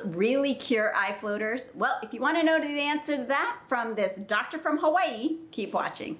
really cure eye floaters? Well, if you want to know the answer to that from this doctor from Hawaii, keep watching.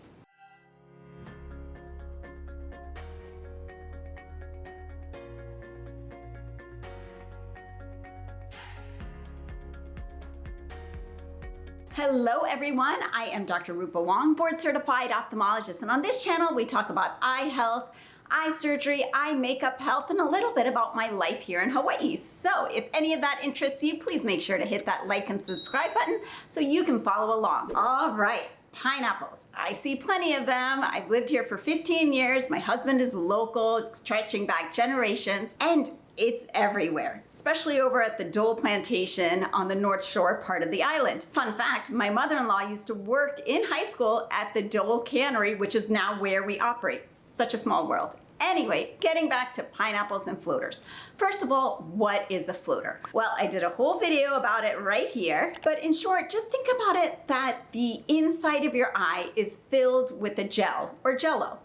Hello everyone, I am Dr. Rupa Wong, board certified ophthalmologist, and on this channel we talk about eye health, eye surgery, eye makeup health, and a little bit about my life here in Hawaii. So if any of that interests you, please make sure to hit that like and subscribe button so you can follow along. All right, pineapples. I see plenty of them. I've lived here for 15 years. My husband is local, stretching back generations, and it's everywhere, especially over at the Dole Plantation on the North Shore part of the island. Fun fact, my mother-in-law used to work in high school at the Dole Cannery, which is now where we operate. Such a small world. Anyway, getting back to pineapples and floaters. First of all, what is a floater? Well, I did a whole video about it right here, but in short, just think about it that the inside of your eye is filled with a gel or jello.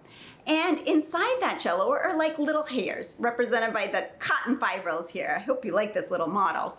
And inside that jello are like little hairs represented by the cotton fibrils here. I hope you like this little model.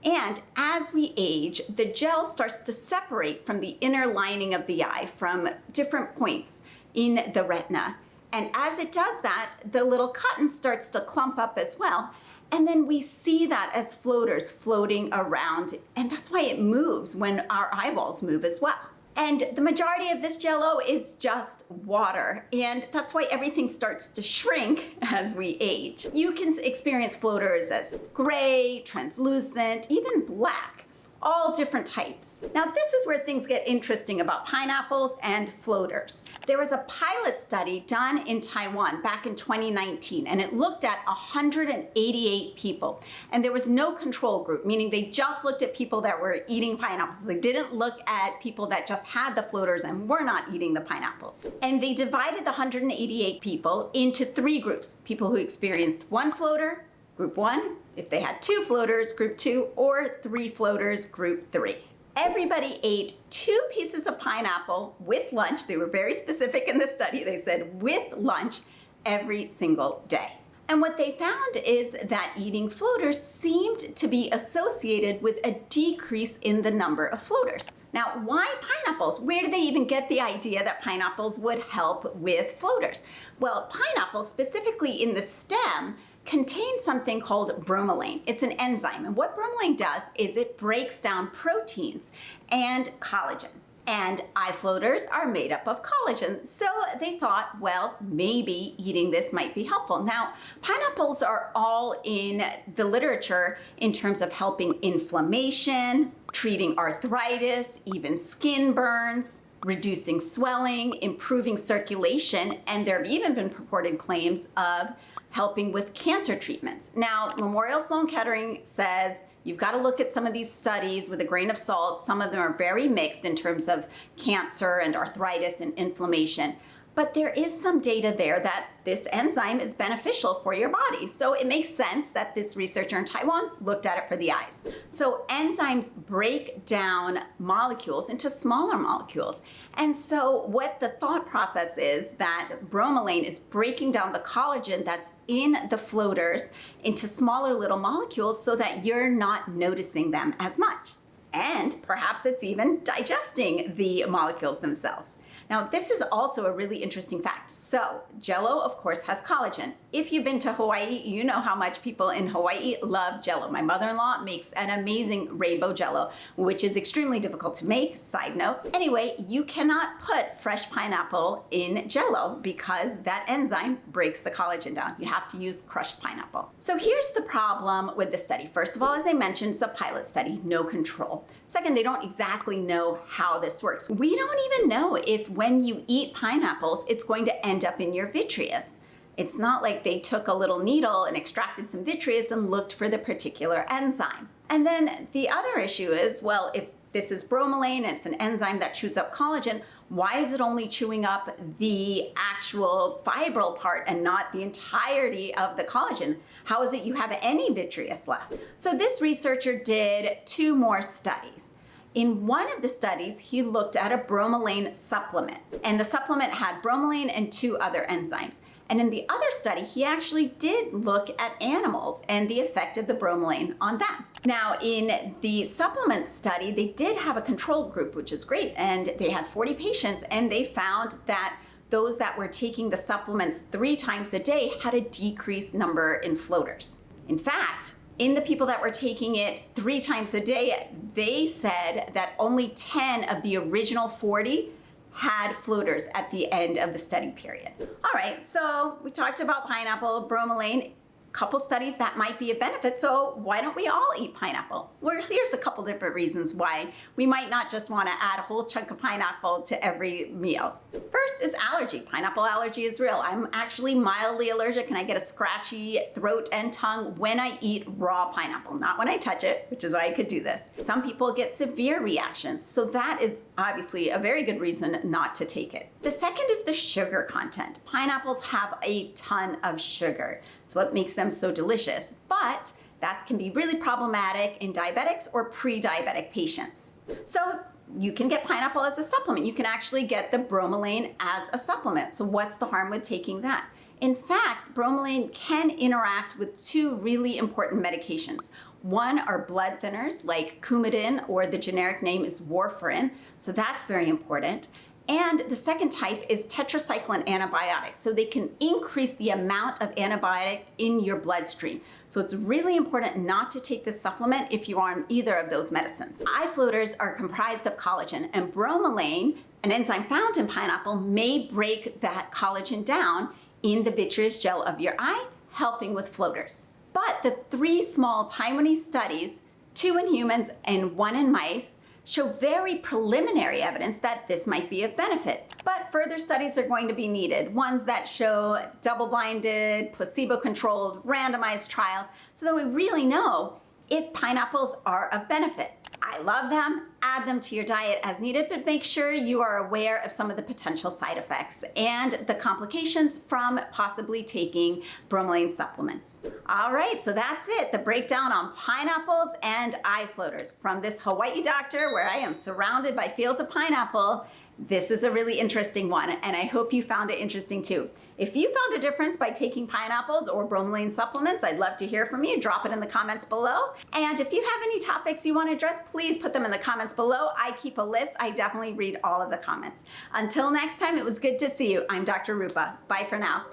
And as we age, the gel starts to separate from the inner lining of the eye from different points in the retina. And as it does that, the little cotton starts to clump up as well. And then we see that as floaters floating around. And that's why it moves when our eyeballs move as well. And the majority of this jello is just water, and that's why everything starts to shrink as we age. You can experience floaters as gray, translucent, even black, all different types. Now this is where things get interesting about pineapples and floaters. There was a pilot study done in Taiwan back in 2019, and it looked at 188 people. And there was no control group, meaning they just looked at people that were eating pineapples. They didn't look at people that just had the floaters and were not eating the pineapples. And they divided the 188 people into three groups: people who experienced one floater, Group 1, if they had 2 floaters, Group 2, or 3 floaters, Group 3. Everybody ate 2 pieces of pineapple with lunch. They were very specific in the study. They said with lunch every single day. And what they found is that eating floaters seemed to be associated with a decrease in the number of floaters. Now, why pineapples? Where did they even get the idea that pineapples would help with floaters? Well, pineapples, specifically in the stem, contains something called bromelain. It's an enzyme, and what bromelain does is it breaks down proteins and collagen. And eye floaters are made up of collagen, so they thought, well, maybe eating this might be helpful. Now, pineapples are all in the literature in terms of helping inflammation, treating arthritis, even skin burns, reducing swelling, improving circulation, and there have even been purported claims of helping with cancer treatments. Now, Memorial Sloan Kettering says you've got to look at some of these studies with a grain of salt. Some of them are very mixed in terms of cancer and arthritis and inflammation. But there is some data there that this enzyme is beneficial for your body. So it makes sense that this researcher in Taiwan looked at it for the eyes. So enzymes break down molecules into smaller molecules. And so what the thought process is that bromelain is breaking down the collagen that's in the floaters into smaller little molecules so that you're not noticing them as much. And perhaps it's even digesting the molecules themselves. Now, this is also a really interesting fact. So, Jell-O, of course, has collagen. If you've been to Hawaii, you know how much people in Hawaii love Jell-O. My mother-in-law makes an amazing rainbow Jell-O, which is extremely difficult to make, side note. Anyway, you cannot put fresh pineapple in Jell-O because that enzyme breaks the collagen down. You have to use crushed pineapple. So here's the problem with the study. First of all, as I mentioned, it's a pilot study, no control. Second, they don't exactly know how this works. We don't even know if when you eat pineapples, it's going to end up in your vitreous. It's not like they took a little needle and extracted some vitreous and looked for the particular enzyme. And then the other issue is, well, if this is bromelain, it's an enzyme that chews up collagen, why is it only chewing up the actual fibril part and not the entirety of the collagen? How is it you have any vitreous left? So this researcher did 2 more studies. In one of the studies, he looked at a bromelain supplement, and the supplement had bromelain and 2 other enzymes. And in the other study, he actually did look at animals and the effect of the bromelain on them. Now, in the supplement study, they did have a control group, which is great. And they had 40 patients, and they found that those that were taking the supplements 3 times a day had a decreased number in floaters. In fact, in the people that were taking it 3 times a day, they said that only 10 of the original 40 had floaters at the end of the study period. All right, so we talked about pineapple, bromelain, couple studies that might be a benefit, so why don't we all eat pineapple? Well, here's a couple different reasons why we might not just want to add a whole chunk of pineapple to every meal. First is allergy. Pineapple allergy is real. I'm actually mildly allergic and I get a scratchy throat and tongue when I eat raw pineapple, not when I touch it, which is why I could do this. Some people get severe reactions, so that is obviously a very good reason not to take it. The second is the sugar content. Pineapples have a ton of sugar. It's what makes them so delicious, but that can be really problematic in diabetics or pre-diabetic patients. So you can get pineapple as a supplement. You can actually get the bromelain as a supplement. So what's the harm with taking that? In fact, bromelain can interact with 2 really important medications. One are blood thinners like Coumadin, or the generic name is warfarin. So that's very important. And the second type is tetracycline antibiotics. So they can increase the amount of antibiotic in your bloodstream. So it's really important not to take this supplement if you are on either of those medicines. Eye floaters are comprised of collagen, and bromelain, an enzyme found in pineapple, may break that collagen down in the vitreous gel of your eye, helping with floaters. But the 3 small Taiwanese studies, 2 in humans and 1 in mice, show very preliminary evidence that this might be of benefit. But further studies are going to be needed, ones that show double-blinded, placebo-controlled, randomized trials, so that we really know if pineapples are of benefit. I love them. Add them to your diet as needed, but make sure you are aware of some of the potential side effects and the complications from possibly taking bromelain supplements. All right, so that's it. The breakdown on pineapples and eye floaters from this Hawaii doctor where I am surrounded by fields of pineapple. This is a really interesting one, and I hope you found it interesting too. If you found a difference by taking pineapples or bromelain supplements, I'd love to hear from you. Drop it in the comments below. And if you have any topics you want to address, please put them in the comments below. I keep a list. I definitely read all of the comments. Until next time, it was good to see you. I'm Dr. Rupa. Bye for now.